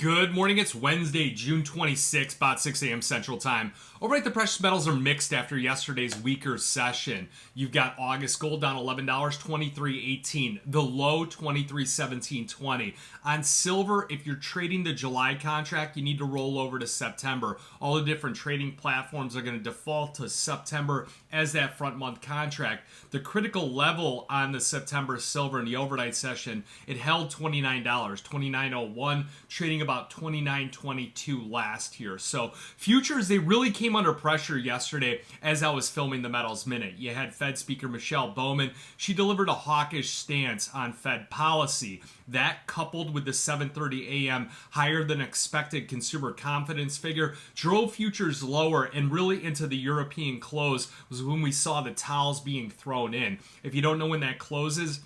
Good morning. It's Wednesday, June 26th, about 6 a.m. Central Time. Overnight, the precious metals are mixed after yesterday's weaker session. You've got August gold down $11, $23.18. The low, $23.17.20. On silver, if you're trading the July contract, you need to roll over to September. All the different trading platforms are going to default to September as that front month contract. The critical level on the September silver in the overnight session, it held $29, $29.01, trading about $29.22 last year. So futures, they really came under pressure yesterday as I was filming the Metals Minute. You had Fed Speaker Michelle Bowman. She delivered a hawkish stance on Fed policy. That, coupled with the 7:30 a.m. higher than expected consumer confidence figure, drove futures lower, and really into the European close was when we saw the towels being thrown in. If you don't know when that closes,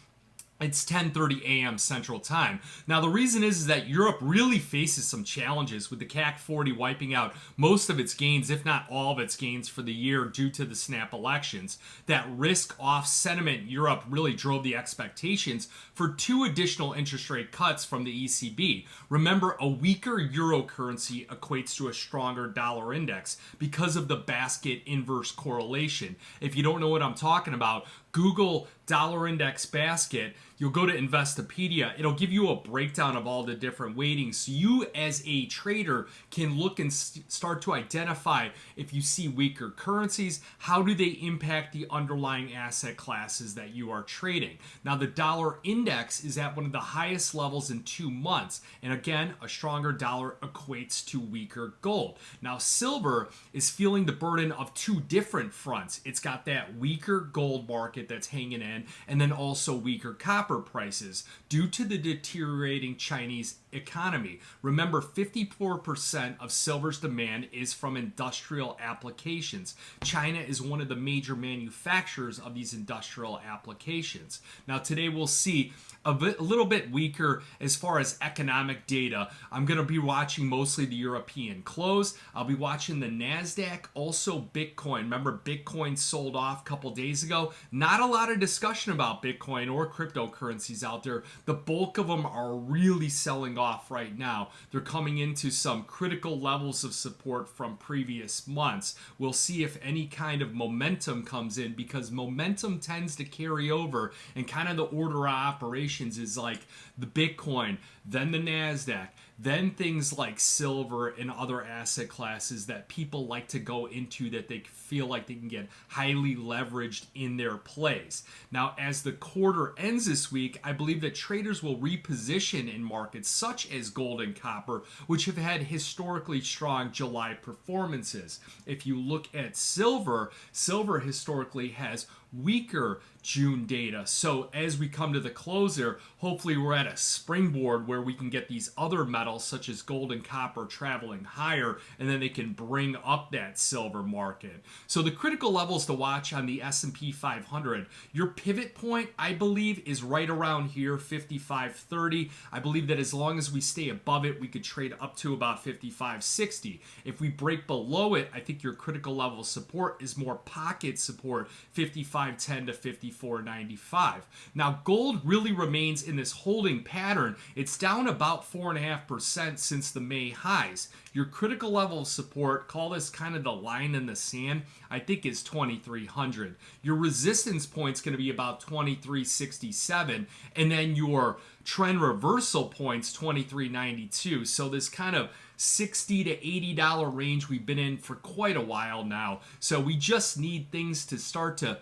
it's 10:30 a.m. Central Time. Now, the reason is that Europe really faces some challenges with the CAC 40 wiping out most of its gains, if not all of its gains for the year due to the snap elections. That risk-off sentiment in Europe really drove the expectations for 2 additional interest rate cuts from the ECB. Remember, a weaker euro currency equates to a stronger dollar index because of the basket inverse correlation. If you don't know what I'm talking about, Google dollar index basket. You'll go to Investopedia. It'll give you a breakdown of all the different weightings. So you as a trader can look and start to identify if you see weaker currencies, how do they impact the underlying asset classes that you are trading. Now, the dollar index is at one of the highest levels in 2 months. And again, a stronger dollar equates to weaker gold. Now, silver is feeling the burden of 2 different fronts. It's got that weaker gold market that's hanging in, and then also weaker copper prices due to the deteriorating Chinese economy. Remember, 54% of silver's demand is from industrial applications. China is one of the major manufacturers of these industrial applications. Now, today we'll see a little bit weaker as far as economic data. I'm going to be watching mostly the European close. I'll be watching the NASDAQ, also Bitcoin. Remember, Bitcoin sold off a couple days ago. Not a lot of discussion about Bitcoin or cryptocurrencies out there. The bulk of them are really selling off right now. They're coming into some critical levels of support from previous months. We'll see if any kind of momentum comes in, because momentum tends to carry over, and kind of the order of operations is like the Bitcoin, then the NASDAQ, then things like silver and other asset classes that people like to go into that they feel like they can get highly leveraged in their plays. Now, as the quarter ends this week, I believe that traders will reposition in markets such as gold and copper, which have had historically strong July performances. If you look at silver, silver historically has weaker June data. So as we come to the closer, hopefully we're at a springboard where we can get these other metals such as gold and copper traveling higher, and then they can bring up that silver market. So the critical levels to watch on the S&P 500, your pivot point, I believe, is right around here, 55.30. I believe that as long as we stay above it, we could trade up to about 55.60. If we break below it, I think your critical level of support is more pocket support, 55.10 to 54.95. Now, gold really remains in this holding pattern. It's down about 4.5% since the May highs. Your critical level of support, call this kind of the line in the sand, I think is 2,300. Your resistance point is going to be about 2,367, and then your trend reversal points 2,392. So this kind of $60 to $80 range we've been in for quite a while now. So we just need things to start to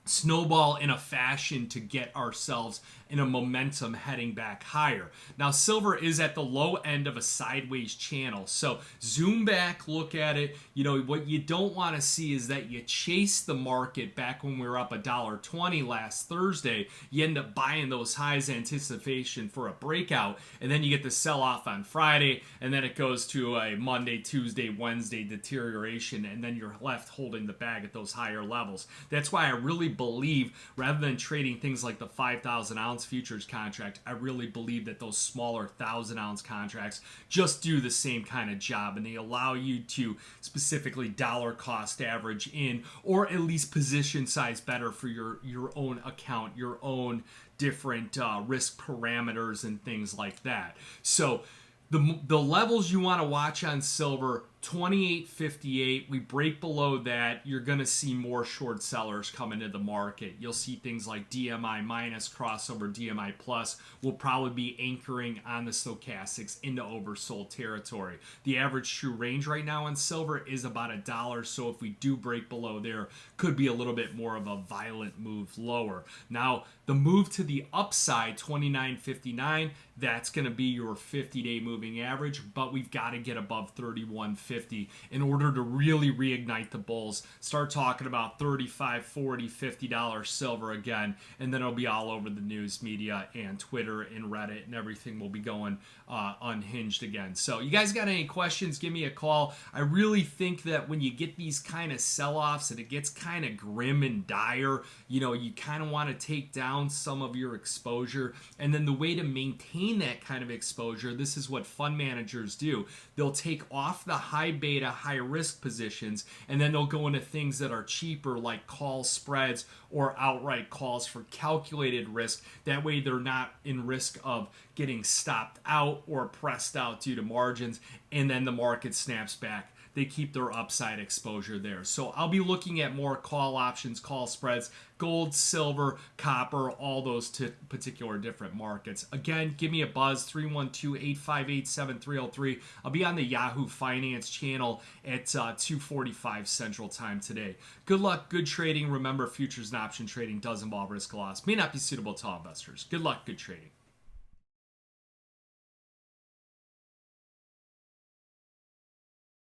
snowball in a fashion to get ourselves in a momentum heading back higher. Now, silver is at the low end of a sideways channel. So zoom back, look at it. You know, what you don't want to see is that you chase the market back when we were up $1.20 last Thursday. You end up buying those highs in anticipation for a breakout, and then you get the sell-off on Friday, and then it goes to a Monday, Tuesday, Wednesday deterioration, and then you're left holding the bag at those higher levels. That's why I really believe, rather than trading things like the 5,000 ounce futures contract, I really believe that those smaller 1,000-ounce contracts just do the same kind of job, and they allow you to specifically dollar cost average in, or at least position size better for your own account, your own different risk parameters and things like that. So The levels you want to watch on silver, 28.58. We break below that, you're going to see more short sellers come into the market. You'll see things like DMI minus, crossover DMI plus will probably be anchoring on the stochastics into oversold territory. The average true range right now on silver is about $1. So if we do break below there, could be a little bit more of a violent move lower. Now, the move to the upside, 29.59, that's going to be your 50-day moving average, but we've got to get above 31.50 in order to really reignite the bulls. Start talking about $35, $40, $50 silver again, and then it'll be all over the news media and Twitter and Reddit, and everything will be going unhinged again. So you guys got any questions, give me a call. I really think that when you get these kind of sell-offs and it gets kind of grim and dire, you kind of want to take down some of your exposure. And then the way to maintain that kind of exposure, this is what fund managers do. They'll take off the high beta, high risk positions, and then they'll go into things that are cheaper, like call spreads or outright calls for calculated risk. That way they're not in risk of getting stopped out or pressed out due to margins, and then the market snaps back. They keep their upside exposure there. So I'll be looking at more call options, call spreads, gold, silver, copper, all those particular different markets. Again, give me a buzz, 312-858-7303. I'll be on the Yahoo Finance channel at 2:45 Central Time today. Good luck, good trading. Remember, futures and option trading does involve risk of loss. May not be suitable to all investors. Good luck, good trading.